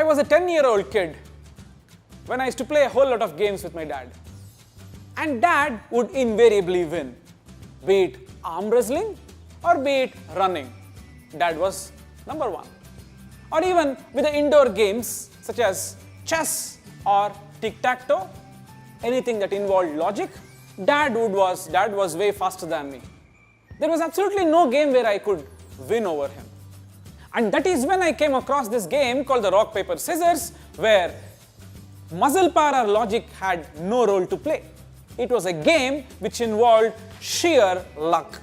I was a 10-year-old kid when I used to play a whole lot of games with my dad. And dad would invariably win, be it arm wrestling or be it running. Dad was number one. Or even with the indoor games such as chess or tic-tac-toe, anything that involved logic, dad was way faster than me. There was absolutely no game where I could win over him. And that is when I came across this game called the rock, paper, scissors, where muscle power or logic had no role to play. It was a game which involved sheer luck.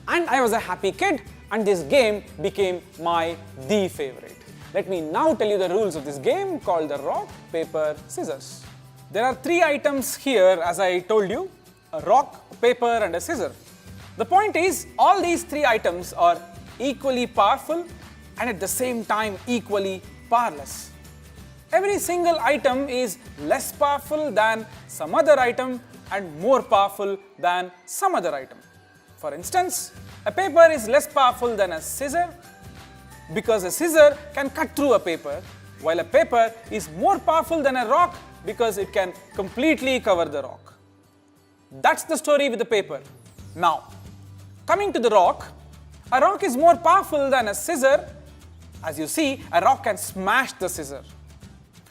And I was a happy kid, and this game became the favorite. Let me now tell you the rules of this game called the rock, paper, scissors. There are 3 items here, as I told you, a rock, a paper and a scissor. The point is, all these 3 items are equally powerful and at the same time equally powerless. Every single item is less powerful than some other item and more powerful than some other item. For instance, a paper is less powerful than a scissor because a scissor can cut through a paper, while a paper is more powerful than a rock because it can completely cover the rock. That's the story with the paper. Now, coming to the rock, a rock is more powerful than a scissor. As you see, a rock can smash the scissor,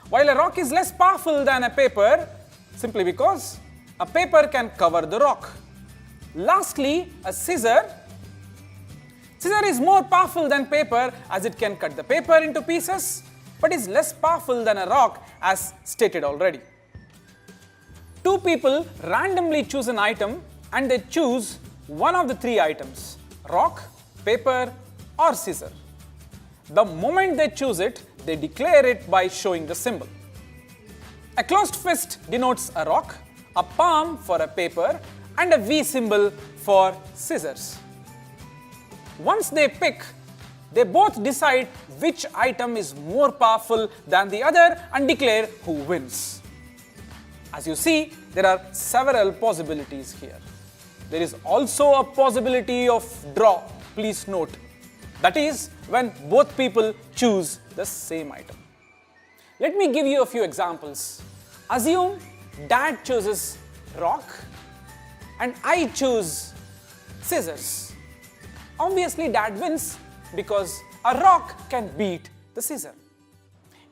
while a rock is less powerful than a paper simply because a paper can cover the rock. Lastly, a scissor is more powerful than paper as it can cut the paper into pieces, but is less powerful than a rock as stated already. 2 people randomly choose an item and they choose one of the 3 items, rock, paper or scissor. The moment they choose it, they declare it by showing the symbol. A closed fist denotes a rock, a palm for a paper and a V symbol for scissors. Once they pick, they both decide which item is more powerful than the other and declare who wins. As you see, there are several possibilities here. There is also a possibility of draw, please note. That is when both people choose the same item. Let me give you a few examples. Assume dad chooses rock and I choose scissors. Obviously dad wins because a rock can beat the scissor.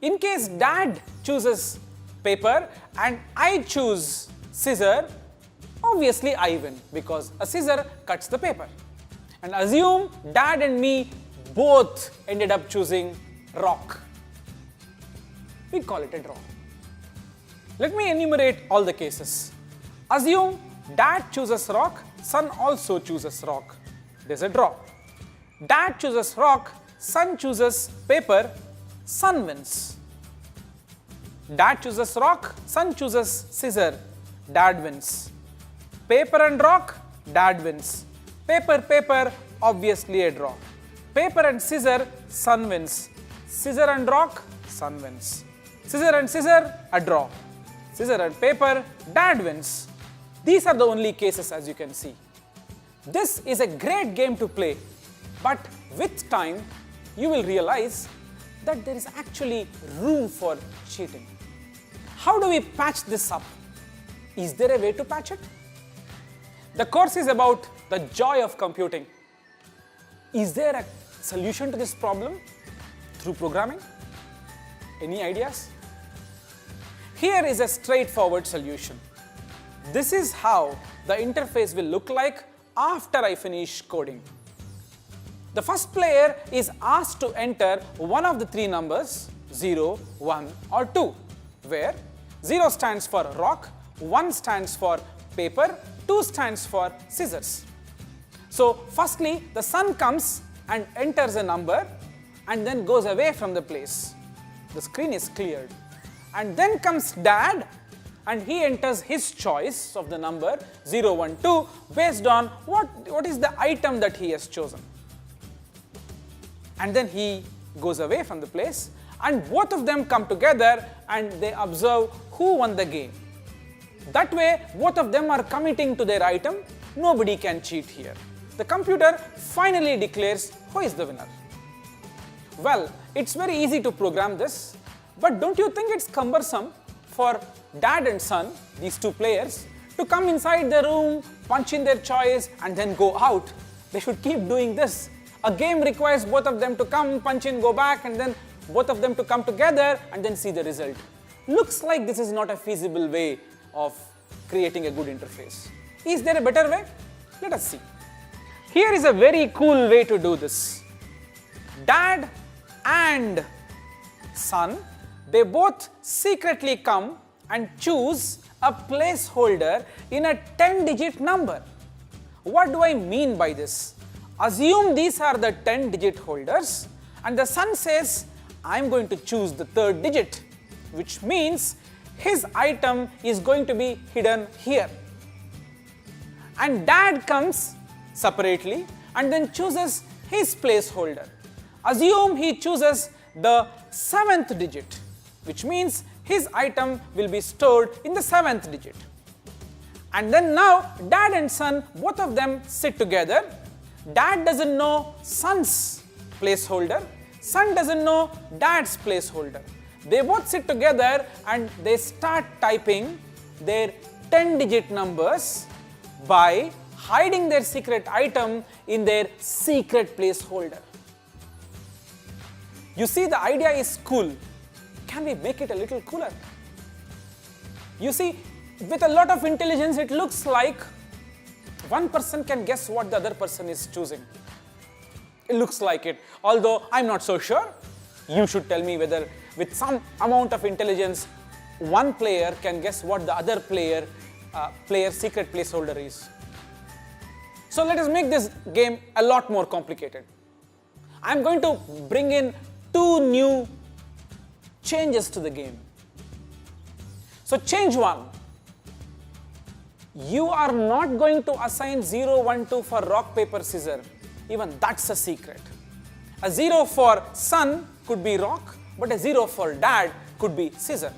In case dad chooses paper and I choose scissor, obviously I win because a scissor cuts the paper. And assume dad and me both ended up choosing rock. We call it a draw. Let me enumerate all the cases. Assume dad chooses rock, son also chooses rock. There's a draw. Dad chooses rock, son chooses paper, son wins. Dad chooses rock, son chooses scissor, dad wins. Paper and rock, dad wins. Paper, paper, obviously a draw. Paper and scissor, son wins. Scissor and rock, son wins. Scissor and scissor, a draw. Scissor and paper, dad wins. These are the only cases, as you can see. This is a great game to play, but with time, you will realize that there is actually room for cheating. How do we patch this up? Is there a way to patch it? The course is about the joy of computing. Is there a solution to this problem through programming? Any ideas? Here is a straightforward solution. This is how the interface will look like after I finish coding. The first player is asked to enter one of the 3 numbers, 0, 1 or 2, where 0 stands for rock, 1 stands for paper, 2 stands for scissors. So firstly, the son comes and enters a number and then goes away from the place. The screen is cleared. And then comes dad and he enters his choice of the number 0, 1, 2 based on what is the item that he has chosen. And then he goes away from the place and both of them come together and they observe who won the game. That way, both of them are committing to their item. Nobody can cheat here. The computer finally declares who is the winner. Well, it's very easy to program this. But don't you think it's cumbersome for dad and son, these two players, to come inside the room, punch in their choice and then go out? They should keep doing this. A game requires both of them to come, punch in, go back, and then both of them to come together and then see the result. Looks like this is not a feasible way of creating a good interface. Is there a better way? Let us see. Here is a very cool way to do this. Dad and son, they both secretly come and choose a placeholder in a 10-digit number. What do I mean by this? Assume these are the 10-digit holders and the son says, I'm going to choose the third digit, which means his item is going to be hidden here. And dad comes separately and then chooses his placeholder. Assume he chooses the 7th digit, which means his item will be stored in the 7th digit. And then now dad and son, both of them sit together. Dad doesn't know son's placeholder. Son doesn't know dad's placeholder. They both sit together and they start typing their 10-digit numbers by hiding their secret item in their secret placeholder. You see, the idea is cool. Can we make it a little cooler? You see, with a lot of intelligence, it looks like one person can guess what the other person is choosing. It looks like it, although I'm not so sure. You should tell me whether with some amount of intelligence, one player can guess what the other player's secret placeholder is. So let us make this game a lot more complicated. I'm going to bring in two new changes to the game. So change 1. You are not going to assign 0, 1, 2 for rock, paper, scissors. Even that's a secret. A 0 for son could be rock, but a 0 for dad could be scissor.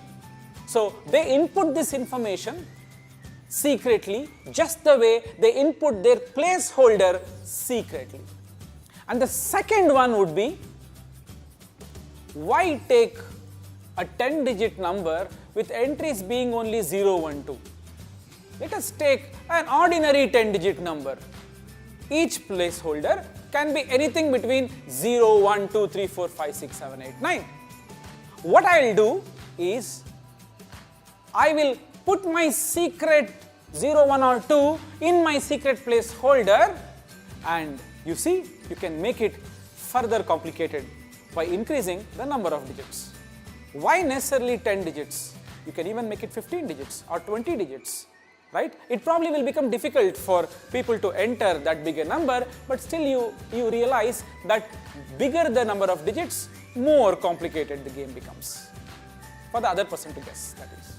So they input this information secretly, just the way they input their placeholder secretly. And the second one would be, why take a 10-digit number with entries being only 0, 1, 2? Let us take an ordinary 10-digit number. Each placeholder can be anything between 0, 1, 2, 3, 4, 5, 6, 7, 8, 9. What I'll do is, I will put my secret 0, 1 or 2 in my secret placeholder, and you see, you can make it further complicated by increasing the number of digits. Why necessarily 10 digits? You can even make it 15 digits or 20 digits. Right? It probably will become difficult for people to enter that bigger number, but still you realize that bigger the number of digits, more complicated the game becomes. For the other person to guess, that is.